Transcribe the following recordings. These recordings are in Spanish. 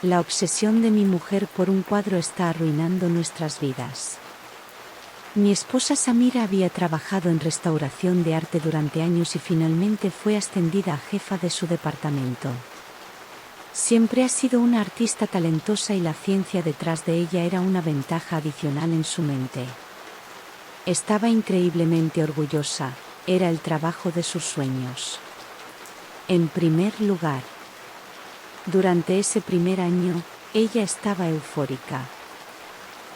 La obsesión de mi mujer por un cuadro está arruinando nuestras vidas. Mi esposa Samira había trabajado en restauración de arte durante años y finalmente fue ascendida a jefa de su departamento. Siempre ha sido una artista talentosa y la ciencia detrás de ella era una ventaja adicional en su mente. Estaba increíblemente orgullosa, era el trabajo de sus sueños. En primer lugar, durante ese primer año, ella estaba eufórica.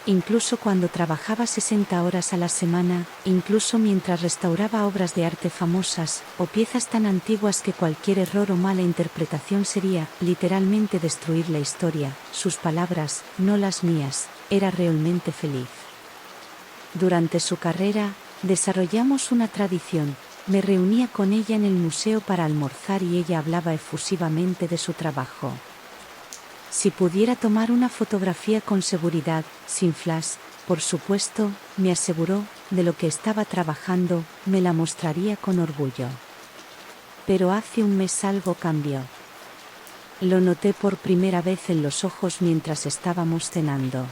Incluso cuando trabajaba 60 horas a la semana, incluso mientras restauraba obras de arte famosas, o piezas tan antiguas que cualquier error o mala interpretación sería, literalmente destruir la historia, sus palabras, no las mías, era realmente feliz. Durante su carrera, desarrollamos una tradición, me reunía con ella en el museo para almorzar y ella hablaba efusivamente de su trabajo. Si pudiera tomar una fotografía con seguridad, sin flash, por supuesto, me aseguró, de lo que estaba trabajando, me la mostraría con orgullo. Pero hace un mes algo cambió. Lo noté por primera vez en los ojos mientras estábamos cenando.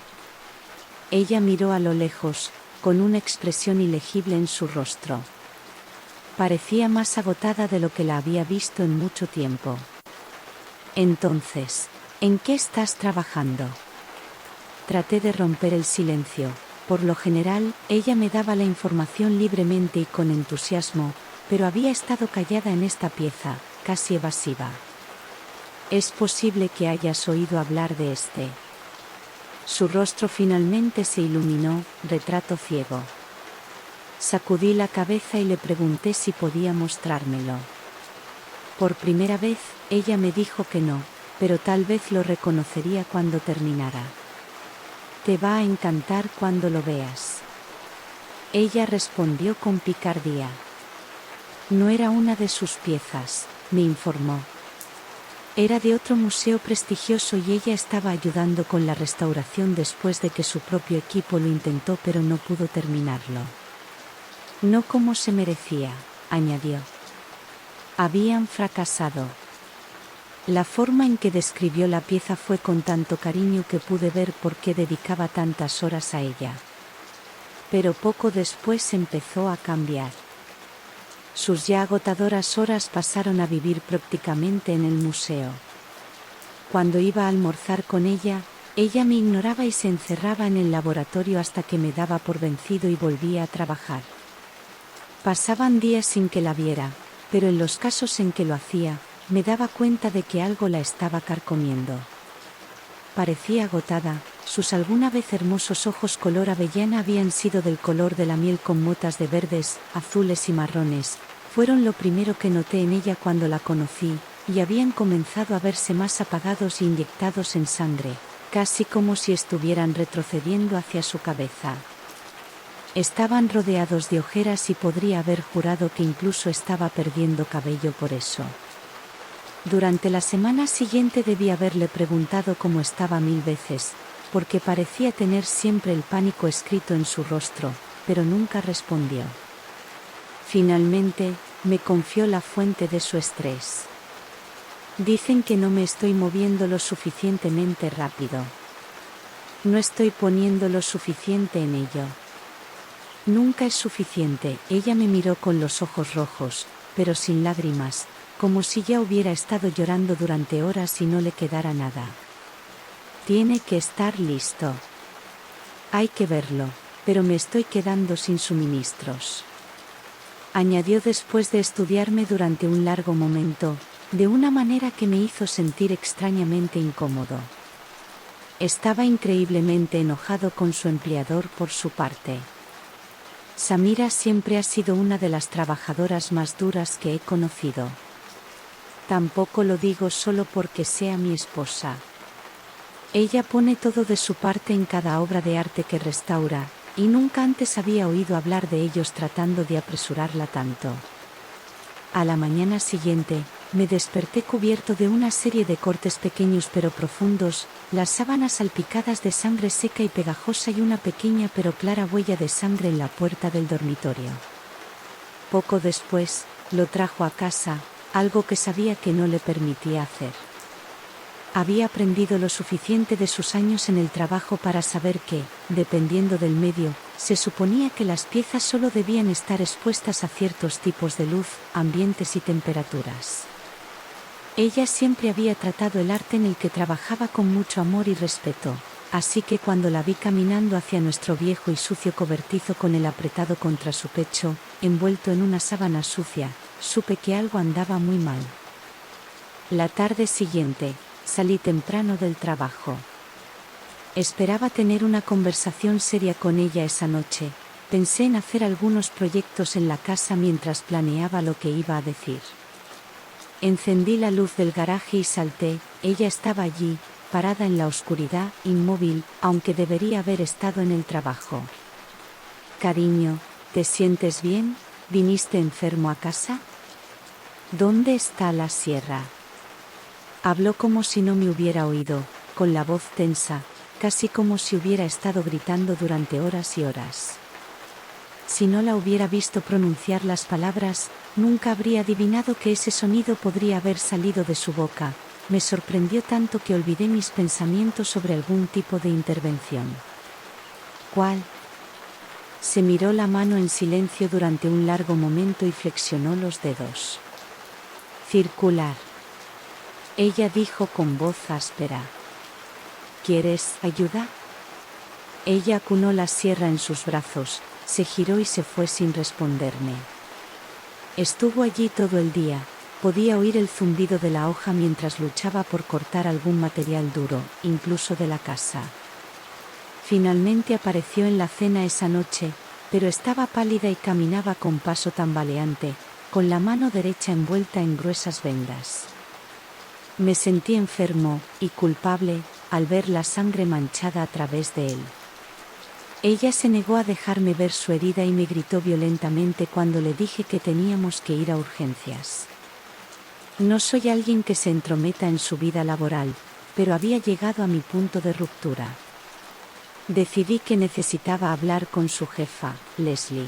Ella miró a lo lejos, con una expresión ilegible en su rostro. Parecía más agotada de lo que la había visto en mucho tiempo. Entonces, ¿en qué estás trabajando? Traté de romper el silencio. Por lo general, ella me daba la información libremente y con entusiasmo, pero había estado callada en esta pieza, casi evasiva. Es posible que hayas oído hablar de este. Su rostro finalmente se iluminó, retrato ciego. Sacudí la cabeza y le pregunté si podía mostrármelo. Por primera vez, ella me dijo que no, pero tal vez lo reconocería cuando terminara. Te va a encantar cuando lo veas. Ella respondió con picardía. No era una de sus piezas, me informó. Era de otro museo prestigioso y ella estaba ayudando con la restauración después de que su propio equipo lo intentó pero no pudo terminarlo. No como se merecía, añadió. Habían fracasado. La forma en que describió la pieza fue con tanto cariño que pude ver por qué dedicaba tantas horas a ella. Pero poco después empezó a cambiar. Sus ya agotadoras horas pasaron a vivir prácticamente en el museo. Cuando iba a almorzar con ella me ignoraba y se encerraba en el laboratorio hasta que me daba por vencido y volvía a trabajar. Pasaban días sin que la viera, pero en los casos en que lo hacía, me daba cuenta de que algo la estaba carcomiendo. Parecía agotada, sus alguna vez hermosos ojos color avellana habían sido del color de la miel con motas de verdes, azules y marrones, fueron lo primero que noté en ella cuando la conocí, y habían comenzado a verse más apagados e inyectados en sangre, casi como si estuvieran retrocediendo hacia su cabeza. Estaban rodeados de ojeras y podría haber jurado que incluso estaba perdiendo cabello por eso. Durante la semana siguiente debí haberle preguntado cómo estaba 1000 veces, porque parecía tener siempre el pánico escrito en su rostro, pero nunca respondió. Finalmente, me confió la fuente de su estrés. Dicen que no me estoy moviendo lo suficientemente rápido. No estoy poniendo lo suficiente en ello. Nunca es suficiente, ella me miró con los ojos rojos, pero sin lágrimas, como si ya hubiera estado llorando durante horas y no le quedara nada. Tiene que estar listo. Hay que verlo, pero me estoy quedando sin suministros. Añadió después de estudiarme durante un largo momento, de una manera que me hizo sentir extrañamente incómodo. Estaba increíblemente enojado con su empleador por su parte. Samira siempre ha sido una de las trabajadoras más duras que he conocido. Tampoco lo digo solo porque sea mi esposa. Ella pone todo de su parte en cada obra de arte que restaura, y nunca antes había oído hablar de ellos tratando de apresurarla tanto. A la mañana siguiente, me desperté cubierto de una serie de cortes pequeños pero profundos, las sábanas salpicadas de sangre seca y pegajosa y una pequeña pero clara huella de sangre en la puerta del dormitorio. Poco después, lo trajo a casa, algo que sabía que no le permitía hacer. Había aprendido lo suficiente de sus años en el trabajo para saber que, dependiendo del medio, se suponía que las piezas solo debían estar expuestas a ciertos tipos de luz, ambientes y temperaturas. Ella siempre había tratado el arte en el que trabajaba con mucho amor y respeto, así que cuando la vi caminando hacia nuestro viejo y sucio cobertizo con el apretado contra su pecho, envuelto en una sábana sucia, supe que algo andaba muy mal. La tarde siguiente, salí temprano del trabajo. Esperaba tener una conversación seria con ella esa noche. Pensé en hacer algunos proyectos en la casa mientras planeaba lo que iba a decir. Encendí la luz del garaje y salté. Ella estaba allí, parada en la oscuridad, inmóvil, aunque debería haber estado en el trabajo. Cariño, ¿te sientes bien? ¿Viniste enfermo a casa? ¿Dónde está la sierra? Habló como si no me hubiera oído, con la voz tensa, casi como si hubiera estado gritando durante horas y horas. Si no la hubiera visto pronunciar las palabras, nunca habría adivinado que ese sonido podría haber salido de su boca. Me sorprendió tanto que olvidé mis pensamientos sobre algún tipo de intervención. ¿Cuál? Se miró la mano en silencio durante un largo momento y flexionó los dedos. Circular. Ella dijo con voz áspera. ¿Quieres ayuda? Ella acunó la sierra en sus brazos, se giró y se fue sin responderme. Estuvo allí todo el día, podía oír el zumbido de la hoja mientras luchaba por cortar algún material duro, incluso de la casa. Finalmente apareció en la cena esa noche, pero estaba pálida y caminaba con paso tambaleante, con la mano derecha envuelta en gruesas vendas. Me sentí enfermo y culpable al ver la sangre manchada a través de él. Ella se negó a dejarme ver su herida y me gritó violentamente cuando le dije que teníamos que ir a urgencias. No soy alguien que se entrometa en su vida laboral, pero había llegado a mi punto de ruptura. Decidí que necesitaba hablar con su jefa, Leslie.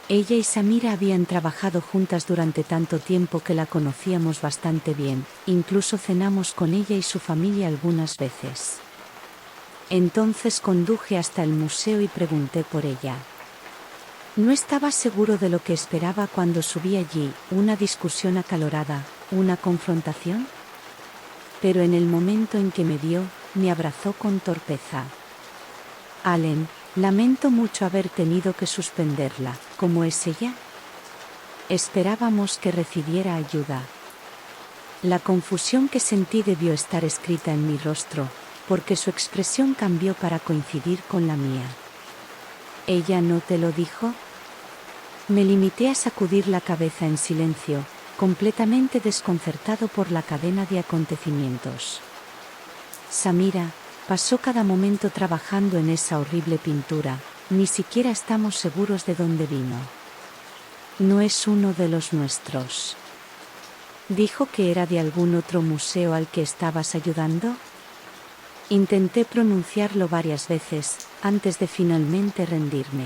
Ella y Samira habían trabajado juntas durante tanto tiempo que la conocíamos bastante bien, incluso cenamos con ella y su familia algunas veces. Entonces conduje hasta el museo y pregunté por ella. No estaba seguro de lo que esperaba cuando subí allí, una discusión acalorada, una confrontación. Pero en el momento en que me vio, me abrazó con torpeza. Allen, lamento mucho haber tenido que suspenderla. ¿Cómo es ella? Esperábamos que recibiera ayuda. La confusión que sentí debió estar escrita en mi rostro, porque su expresión cambió para coincidir con la mía. ¿Ella no te lo dijo? Me limité a sacudir la cabeza en silencio, completamente desconcertado por la cadena de acontecimientos. Samira pasó cada momento trabajando en esa horrible pintura, ni siquiera estamos seguros de dónde vino. No es uno de los nuestros. ¿Dijo que era de algún otro museo al que estabas ayudando? Intenté pronunciarlo varias veces, antes de finalmente rendirme.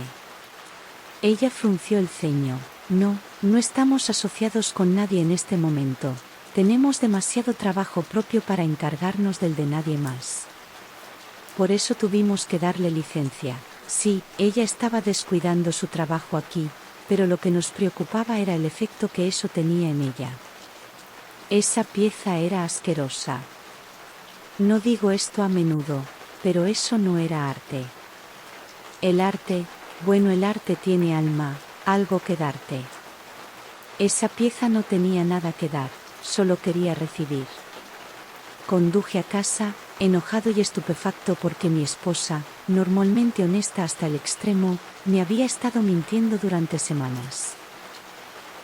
Ella frunció el ceño. No estamos asociados con nadie en este momento. Tenemos demasiado trabajo propio para encargarnos del de nadie más. Por eso tuvimos que darle licencia. Sí, ella estaba descuidando su trabajo aquí, pero lo que nos preocupaba era el efecto que eso tenía en ella. Esa pieza era asquerosa. No digo esto a menudo, pero eso no era arte. El arte tiene alma, algo que darte. Esa pieza no tenía nada que dar, solo quería recibir. Conduje a casa, enojado y estupefacto porque mi esposa, normalmente honesta hasta el extremo, me había estado mintiendo durante semanas.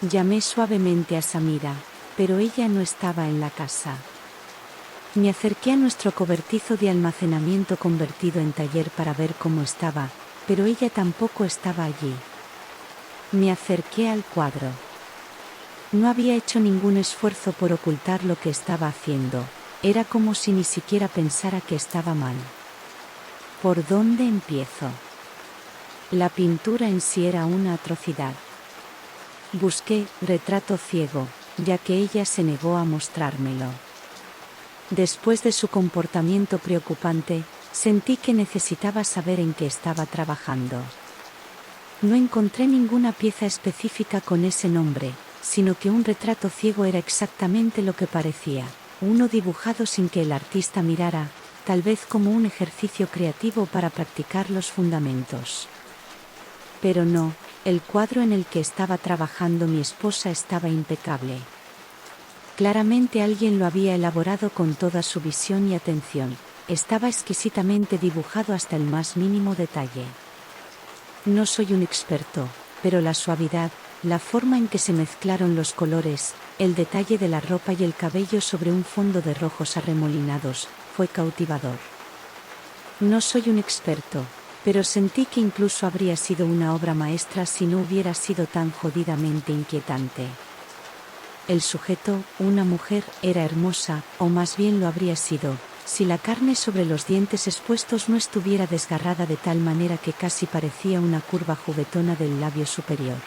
Llamé suavemente a Samira, pero ella no estaba en la casa. Me acerqué a nuestro cobertizo de almacenamiento convertido en taller para ver cómo estaba, pero ella tampoco estaba allí. Me acerqué al cuadro. No había hecho ningún esfuerzo por ocultar lo que estaba haciendo. Era como si ni siquiera pensara que estaba mal. ¿Por dónde empiezo? La pintura en sí era una atrocidad. Busqué retrato ciego, ya que ella se negó a mostrármelo. Después de su comportamiento preocupante, sentí que necesitaba saber en qué estaba trabajando. No encontré ninguna pieza específica con ese nombre, sino que un retrato ciego era exactamente lo que parecía, uno dibujado sin que el artista mirara, tal vez como un ejercicio creativo para practicar los fundamentos. Pero no, el cuadro en el que estaba trabajando mi esposa estaba impecable. Claramente alguien lo había elaborado con toda su visión y atención, estaba exquisitamente dibujado hasta el más mínimo detalle. No soy un experto, pero la suavidad, la forma en que se mezclaron los colores, el detalle de la ropa y el cabello sobre un fondo de rojos arremolinados, fue cautivador. No soy un experto, pero sentí que incluso habría sido una obra maestra si no hubiera sido tan jodidamente inquietante. El sujeto, una mujer, era hermosa, o más bien lo habría sido, si la carne sobre los dientes expuestos no estuviera desgarrada de tal manera que casi parecía una curva juguetona del labio superior.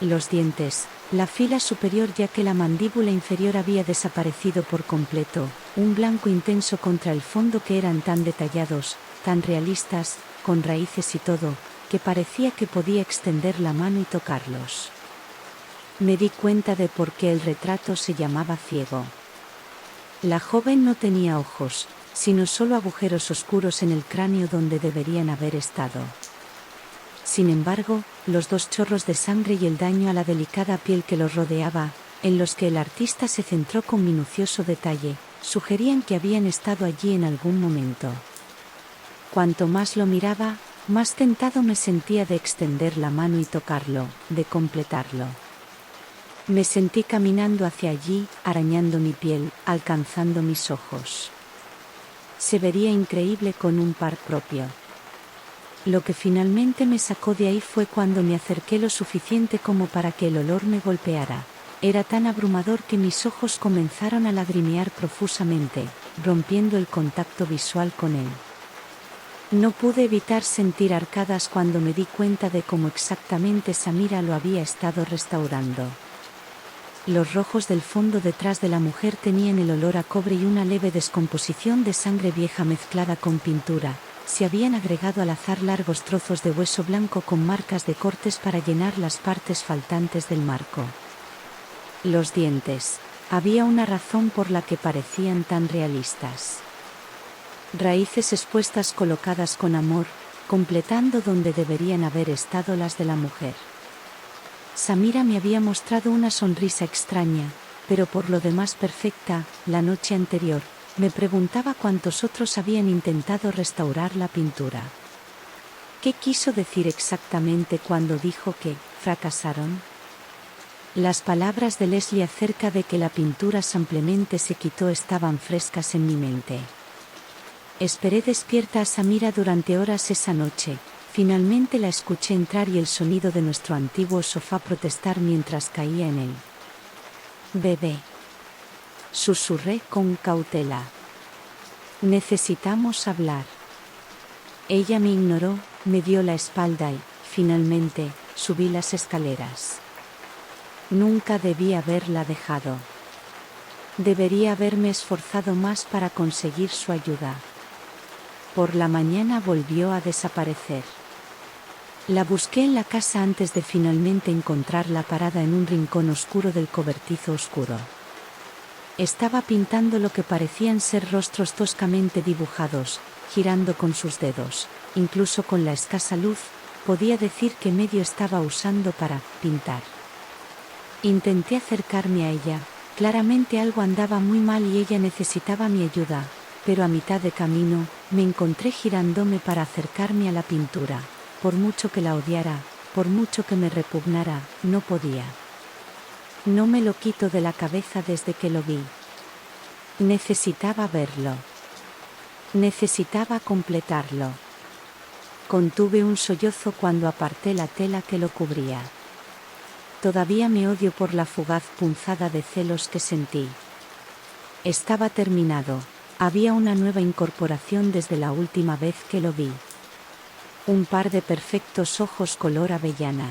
Los dientes, la fila superior ya que la mandíbula inferior había desaparecido por completo, un blanco intenso contra el fondo que eran tan detallados, tan realistas, con raíces y todo, que parecía que podía extender la mano y tocarlos. Me di cuenta de por qué el retrato se llamaba ciego. La joven no tenía ojos, sino solo agujeros oscuros en el cráneo donde deberían haber estado. Sin embargo, los dos chorros de sangre y el daño a la delicada piel que los rodeaba, en los que el artista se centró con minucioso detalle, sugerían que habían estado allí en algún momento. Cuanto más lo miraba, más tentado me sentía de extender la mano y tocarlo, de completarlo. Me sentí caminando hacia allí, arañando mi piel, alcanzando mis ojos. Se vería increíble con un par propio. Lo que finalmente me sacó de ahí fue cuando me acerqué lo suficiente como para que el olor me golpeara. Era tan abrumador que mis ojos comenzaron a lagrimear profusamente, rompiendo el contacto visual con él. No pude evitar sentir arcadas cuando me di cuenta de cómo exactamente Samira lo había estado restaurando. Los rojos del fondo detrás de la mujer tenían el olor a cobre y una leve descomposición de sangre vieja mezclada con pintura. Se habían agregado al azar largos trozos de hueso blanco con marcas de cortes para llenar las partes faltantes del marco. Los dientes. Había una razón por la que parecían tan realistas. Raíces expuestas colocadas con amor, completando donde deberían haber estado las de la mujer. Samira me había mostrado una sonrisa extraña, pero por lo demás perfecta, la noche anterior. Me preguntaba cuántos otros habían intentado restaurar la pintura. ¿Qué quiso decir exactamente cuando dijo que fracasaron? Las palabras de Leslie acerca de que la pintura simplemente se quitó estaban frescas en mi mente. Esperé despierta a Samira durante horas esa noche. Finalmente la escuché entrar y el sonido de nuestro antiguo sofá protestar mientras caía en él. «Bebé», susurré con cautela. «Necesitamos hablar». Ella me ignoró, me dio la espalda y, finalmente, subí las escaleras. Nunca debí haberla dejado. Debería haberme esforzado más para conseguir su ayuda. Por la mañana volvió a desaparecer. La busqué en la casa antes de finalmente encontrarla parada en un rincón oscuro del cobertizo oscuro. Estaba pintando lo que parecían ser rostros toscamente dibujados, girando con sus dedos. Incluso con la escasa luz, podía decir que medio estaba usando para pintar. Intenté acercarme a ella, claramente algo andaba muy mal y ella necesitaba mi ayuda, pero a mitad de camino, me encontré girándome para acercarme a la pintura. Por mucho que la odiara, por mucho que me repugnara, no podía. No me lo quito de la cabeza desde que lo vi. Necesitaba verlo. Necesitaba completarlo. Contuve un sollozo cuando aparté la tela que lo cubría. Todavía me odio por la fugaz punzada de celos que sentí. Estaba terminado. Había una nueva incorporación desde la última vez que lo vi. Un par de perfectos ojos color avellana.